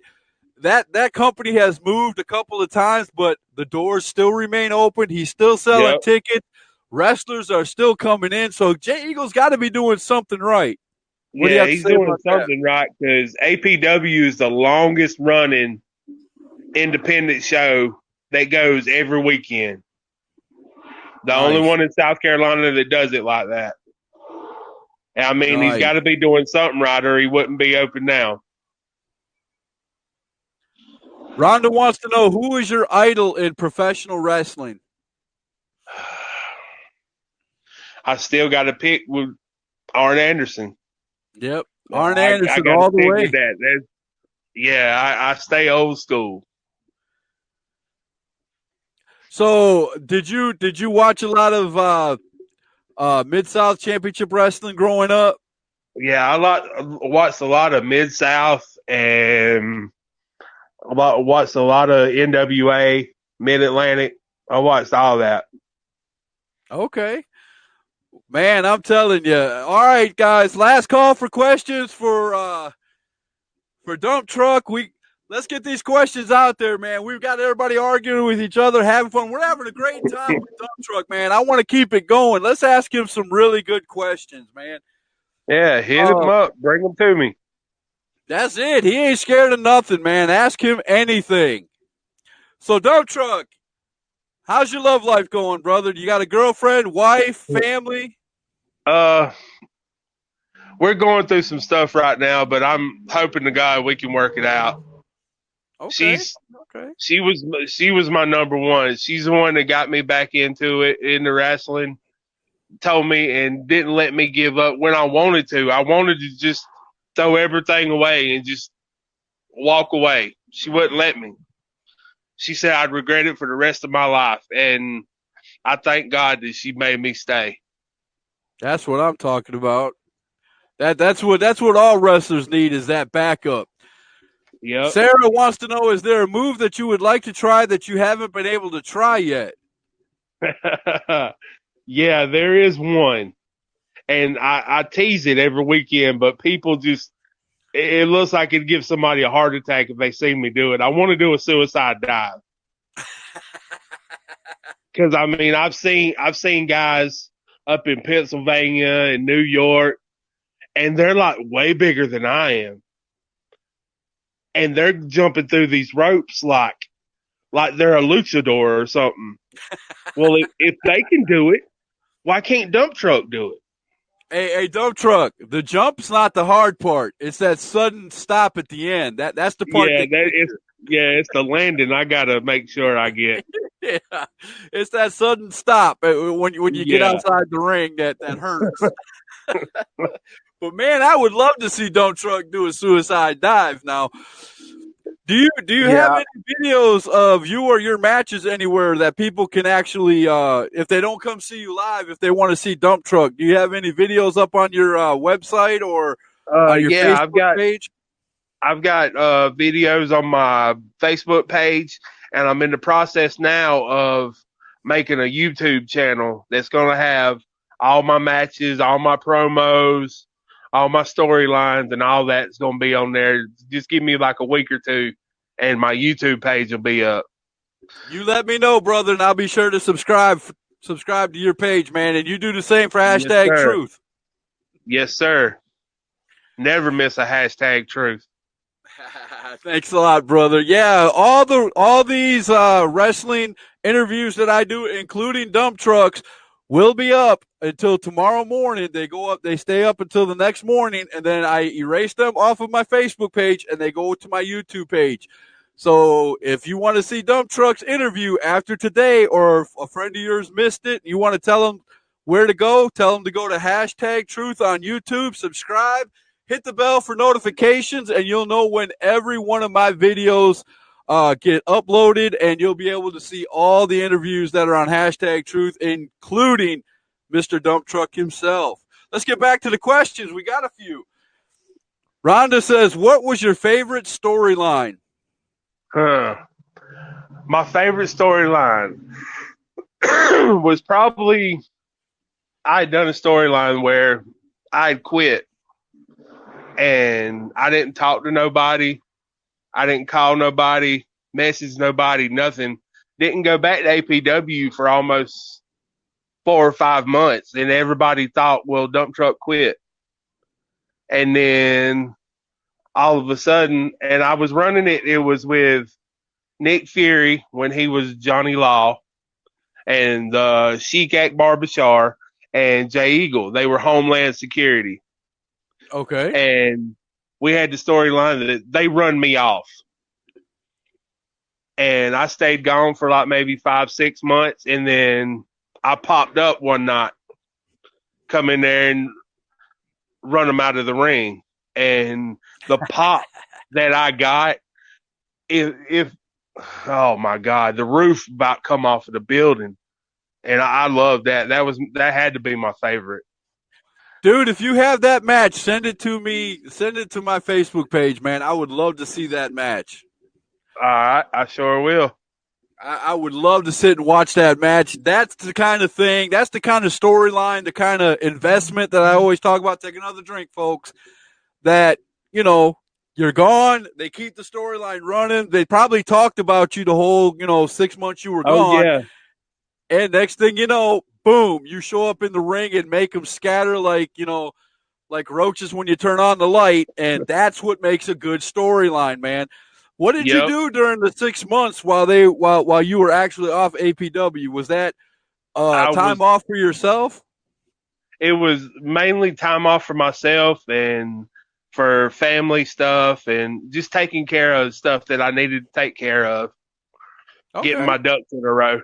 that company has moved a couple of times, but the doors still remain open. He's still selling tickets. Wrestlers are still coming in. So Jay Eagle's got to be doing something right. Yeah, he's doing something right because APW is the longest running independent show that goes every weekend. The only one in South Carolina that does it like that. And I mean, he's got to be doing something right or he wouldn't be open now. Rhonda wants to know, who is your idol in professional wrestling? I still got to pick with Arn Anderson. Yep, Arn Anderson all the way. I stay old school. So, did you watch a lot of Mid-South Championship Wrestling growing up? Yeah, I watched a lot of Mid-South and watched a lot of NWA, Mid-Atlantic. I watched all that. Okay. Man, I'm telling you. All right, guys, last call for questions for Dump Truck. Let's get these questions out there, man. We've got everybody arguing with each other, having fun. We're having a great time with Dump Truck, man. I want to keep it going. Let's ask him some really good questions, man. Yeah, hit him up. Bring them to me. That's it. He ain't scared of nothing, man. Ask him anything. So, Dump Truck, how's your love life going, brother? You got a girlfriend, wife, family? We're going through some stuff right now, but I'm hoping to God we can work it out. Okay. She was my number one. She's the one that got me back into wrestling, told me and didn't let me give up when I wanted to. I wanted to just throw everything away and just walk away. She wouldn't let me. She said I'd regret it for the rest of my life, and I thank God that she made me stay. That's what I'm talking about. That's what all wrestlers need, is that backup. Yep. Sarah wants to know, is there a move that you would like to try that you haven't been able to try yet? Yeah, there is one. And I tease it every weekend, but people just, it looks like it'd give somebody a heart attack if they see me do it. I want to do a suicide dive. Because, I mean, I've seen guys up in Pennsylvania and New York, and they're like way bigger than I am. And they're jumping through these ropes like they're a luchador or something. Well, if they can do it, why can't Dump Truck do it? Hey, Dump Truck, the jump's not the hard part. It's that sudden stop at the end. That's the part. It's the landing I got to make sure I get. Yeah, it's that sudden stop when you get outside the ring that hurts. But man, I would love to see Dump Truck do a suicide dive. Now, do you have Yeah. any videos of you or your matches anywhere that people can actually, if they don't come see you live, if they want to see Dump Truck, do you have any videos up on your website or on your Yeah, Facebook page? I've got videos on my Facebook page, and I'm in the process now of making a YouTube channel that's going to have all my matches, all my promos, all my storylines, and all that's going to be on there. Just give me like a week or two, and my YouTube page will be up. You let me know, brother, and I'll be sure to subscribe to your page, man. And you do the same for Yes, hashtag sir. Truth. Yes, sir. Never miss a hashtag truth. Thanks a lot, brother. Yeah, all these wrestling interviews that I do, including Dump Trucks, will be up until tomorrow morning. They go up, they stay up until the next morning, and then I erase them off of my Facebook page and they go to my YouTube page. So if you want to see Dump Truck's interview after today, or if a friend of yours missed it, you want to tell them where to go, tell them to go to hashtag Truth on YouTube, subscribe, hit the bell for notifications, and you'll know when every one of my videos get uploaded, and you'll be able to see all the interviews that are on hashtag Truth, including Mr. Dump Truck himself. Let's get back to the questions. We got a few. Rhonda says, what was your favorite storyline? My favorite storyline was probably I had done a storyline where I had quit and I didn't talk to nobody. I didn't call nobody, message nobody, nothing. Didn't go back to APW for almost 4 or 5 months. And everybody thought, well, Dump Truck quit. And then all of a sudden, and I was running it, it was with Nick Fury when he was Johnny Law and Sheik Akbar Bashar and Jay Eagle. They were Homeland Security. Okay. And we had the storyline that they run me off. And I stayed gone for like maybe 5, 6 months. And then I popped up one night, come in there and run them out of the ring. And the pop that I got, if oh my God, the roof about come off of the building. And I love that. That had to be my favorite. Dude, if you have that match, send it to me. Send it to my Facebook page, man. I would love to see that match. All right, I sure will. I would love to sit and watch that match. That's the kind of thing, that's the kind of storyline, the kind of investment that I always talk about. Take another drink, folks. That, you're gone. They keep the storyline running. They probably talked about you the whole, 6 months you were gone. Yeah. And next thing you know, boom, you show up in the ring and make them scatter like, like roaches when you turn on the light. And that's what makes a good storyline, man. What did you do during the 6 months while you were actually off APW? Was that time off for yourself? It was mainly time off for myself and for family stuff and just taking care of stuff that I needed to take care of. Okay. Getting my ducks in a row.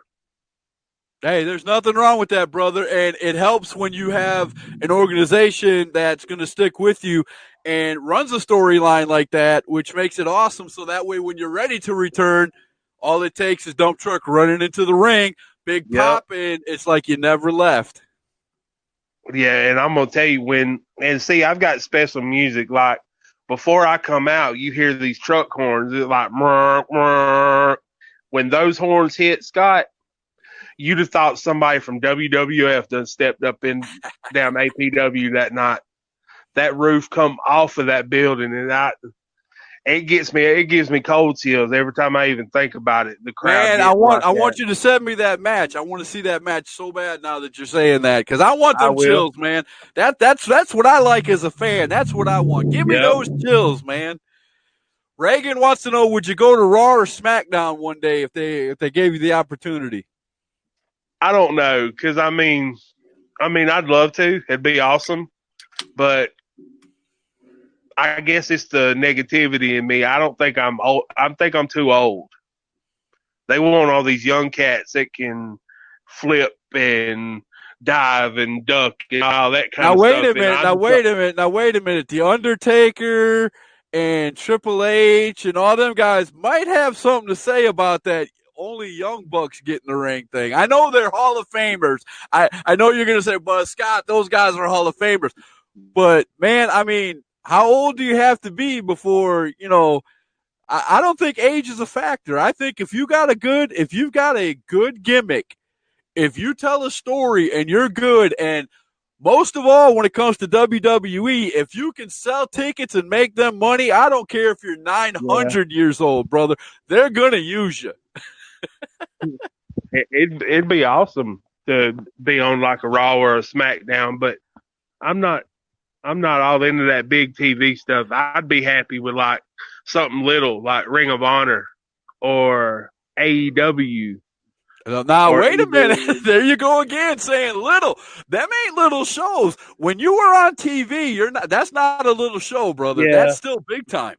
Hey, there's nothing wrong with that, brother. And it helps when you have an organization that's going to stick with you and runs a storyline like that, which makes it awesome. So that way, when you're ready to return, all it takes is Dump Truck running into the ring, big pop, and it's like you never left. Yeah, and I'm going to tell you I've got special music. Like, before I come out, you hear these truck horns. It's like, murr, murr. When those horns hit, Scott, you'd have thought somebody from WWF done stepped up in down APW that night. That roof come off of that building, and it gives me cold chills every time I even think about it. The crowd. Man, I want you to send me that match. I want to see that match so bad now that you're saying that, because I want them chills, man. That's what I like as a fan. That's what I want. Give me those chills, man. Reagan wants to know: would you go to Raw or SmackDown one day if they gave you the opportunity? I don't know, because I mean, I'd love to. It'd be awesome, but I guess it's the negativity in me. I don't think I'm old. I think I'm too old. They want all these young cats that can flip and dive and duck and all that kind Now of wait stuff. a minute. Now wait a minute. The Undertaker and Triple H and all them guys might have something to say about that. Only young bucks get in the ring thing. I know they're Hall of Famers. I know you're gonna say, but Scott, those guys are Hall of Famers. But man, I mean, how old do you have to be before I don't think age is a factor. I think if you've got a good gimmick, if you tell a story and you're good, and most of all, when it comes to WWE, if you can sell tickets and make them money, I don't care if you're 900 years old, brother. They're going to use you. It'd be awesome to be on like a Raw or a SmackDown, but I'm not all into that big TV stuff. I'd be happy with like something little like Ring of Honor or AEW. Now, wait a minute. There you go again, saying little. Them ain't little shows. When you were on TV, that's not a little show, brother. Yeah. That's still big time.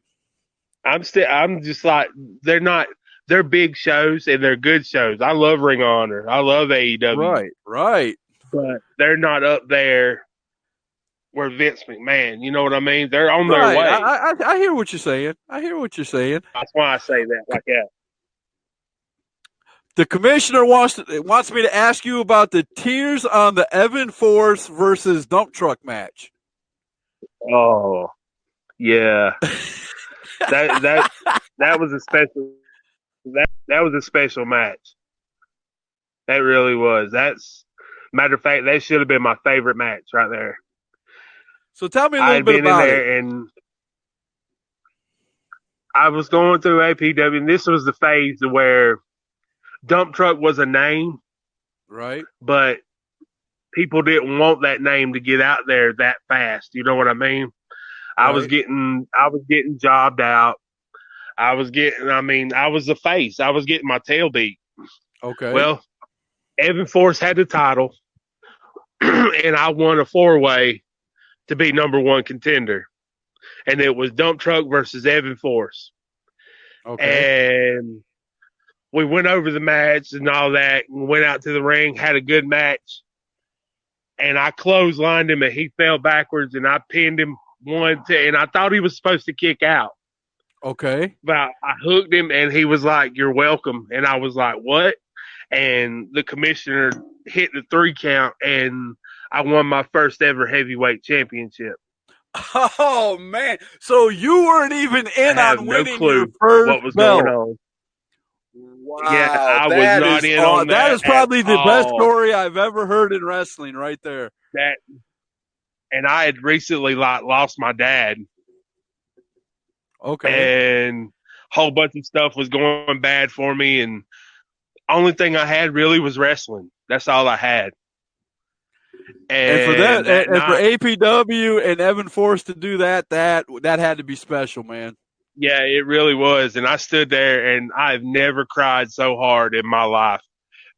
I'm just like, they're big shows and they're good shows. I love Ring of Honor. I love AEW. Right. But they're not up there where Vince McMahon, you know what I mean? They're on their way. I hear what you're saying. That's why I say that like that. The commissioner wants me to ask you about the tears on the Evan Force versus Dump Truk match. Oh, yeah. that was a special that was a special match. That really was. Matter of fact, that should have been my favorite match right there. So tell me a little bit about it. And I was going through APW, and this was the phase where Dump Truk was a name, right? But people didn't want that name to get out there that fast. You know what I mean? Right. I was getting jobbed out. I was the face. I was getting my tail beat. Okay. Well, Evan Force had the title, and I won a 4-way to be number one contender. And it was Dump Truk versus Evan Force. Okay. And we went over the match and all that, and went out to the ring, had a good match. And I clotheslined him, and he fell backwards, and I pinned him 1-2, and I thought he was supposed to kick out. Okay. But I hooked him, and he was like, "You're welcome." And I was like, "What?" And the commissioner hit the 3 count, and I won my first ever heavyweight championship. Oh, man. So you weren't even in on winning your first what was belt. going on. Wow. Yeah, I was not in on that. That is probably the best story I've ever heard in wrestling right there. And I had recently lost my dad. Okay. And a whole bunch of stuff was going bad for me, and only thing I had really was wrestling. That's all I had. And for for APW and Evan Force to do that had to be special, man. Yeah, it really was. And I stood there, and I've never cried so hard in my life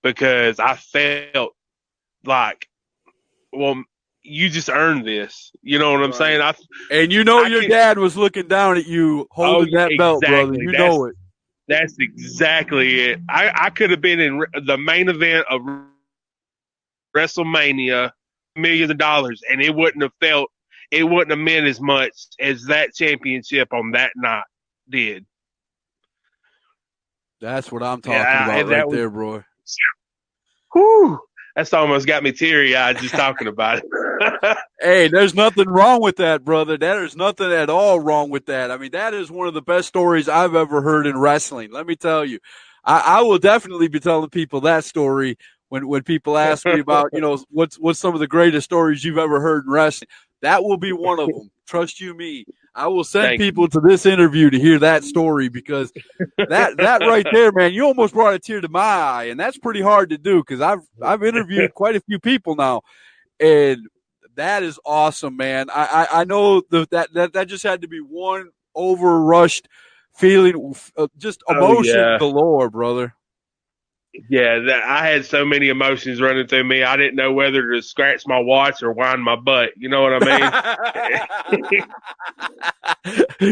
because I felt like, well, you just earned this. You know what I'm saying? And your dad was looking down at you holding that belt, brother. You know it. That's exactly it. I could have been in the main event of WrestleMania, millions of dollars, and it wouldn't have meant as much as that championship on that night did. That's what I'm talking about there, bro. Whew, that's almost got me teary-eyed just talking about it. Hey, there's nothing wrong with that, brother. There's nothing at all wrong with that. I mean, that is one of the best stories I've ever heard in wrestling. Let me tell you. I will definitely be telling people that story when people ask me about, what's some of the greatest stories you've ever heard in wrestling. That will be one of them. Trust you me. I will send people to this interview to hear that story because that right there, man, you almost brought a tear to my eye, and that's pretty hard to do because I've interviewed quite a few people now, and that is awesome, man. I know that just had to be one overrushed feeling, just emotion galore, brother. Yeah, I had so many emotions running through me. I didn't know whether to scratch my watch or wind my butt. You know what I mean?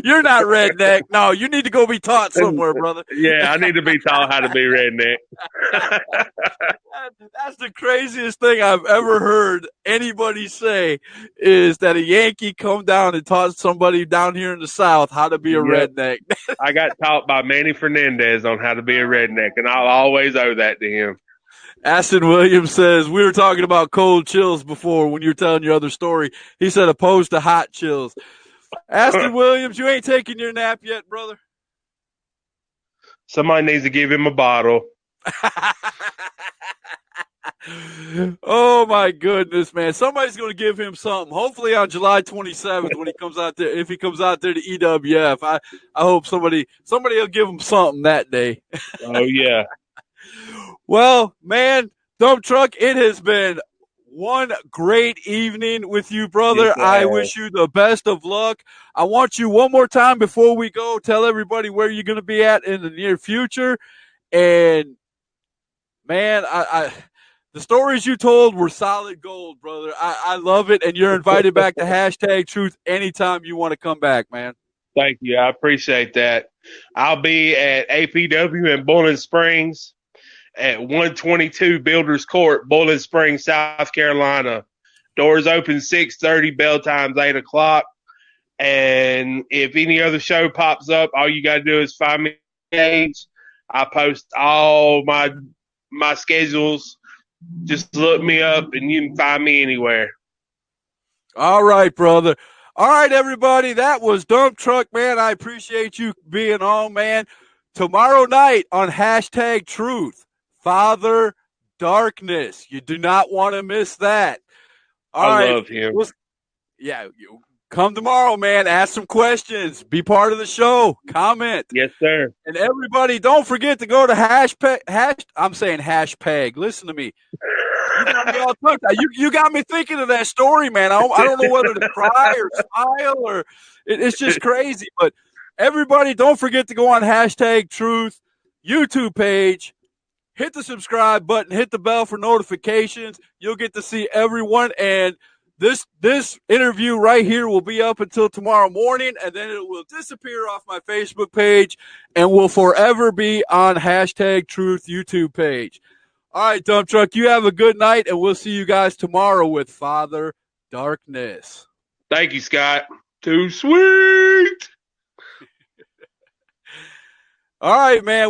You're not redneck. No, you need to go be taught somewhere, brother. Yeah, I need to be taught how to be redneck. That's the craziest thing I've ever heard anybody say is that a Yankee come down and taught somebody down here in the South how to be a Yep. redneck. I got taught by Manny Fernandez on how to be a redneck, and I'll always owe that to him. Aston Williams says, we were talking about cold chills before when you were telling your other story. He said opposed to hot chills. Aston Williams, you ain't taking your nap yet, brother? Somebody needs to give him a bottle. Oh my goodness, man! Somebody's going to give him something. Hopefully on July 27th when he comes out there. If he comes out there to EWF, I hope somebody will give him something that day. Oh yeah. Well, man, Dump Truck, it has been one great evening with you, brother. Yes, I wish you the best of luck. I want you one more time before we go, tell everybody where you're going to be at in the near future. And man, the stories you told were solid gold, brother. I love it, and you're invited back to Hashtag Truth anytime you want to come back, man. Thank you. I appreciate that. I'll be at APW in Bowling Springs at 122 Builders Court, Bowling Springs, South Carolina. Doors open 6:30, bell time's 8 o'clock. And if any other show pops up, all you got to do is find me on the page. I post all my schedules. Just look me up and you can find me anywhere. All right, brother. All right, everybody. That was Dump Truck, man. I appreciate you being on, man. Tomorrow night on Hashtag Truth, Father Darkness. You do not want to miss that. All I right. love him. Yeah, come tomorrow, man. Ask some questions. Be part of the show. Comment. Yes, sir. And everybody, don't forget to go to I'm saying hashtag. Listen to me. You got me all tongue tied. You got me thinking of that story, man. I don't know whether to cry or smile or it's just crazy. But everybody, don't forget to go on Hashtag Truth YouTube page. Hit the subscribe button. Hit the bell for notifications. You'll get to see everyone. And this interview right here will be up until tomorrow morning, and then it will disappear off my Facebook page and will forever be on Hashtag Truth YouTube page. All right, Dump Truck, you have a good night, and we'll see you guys tomorrow with Father Darkness. Thank you, Scott. Too sweet. All right, man.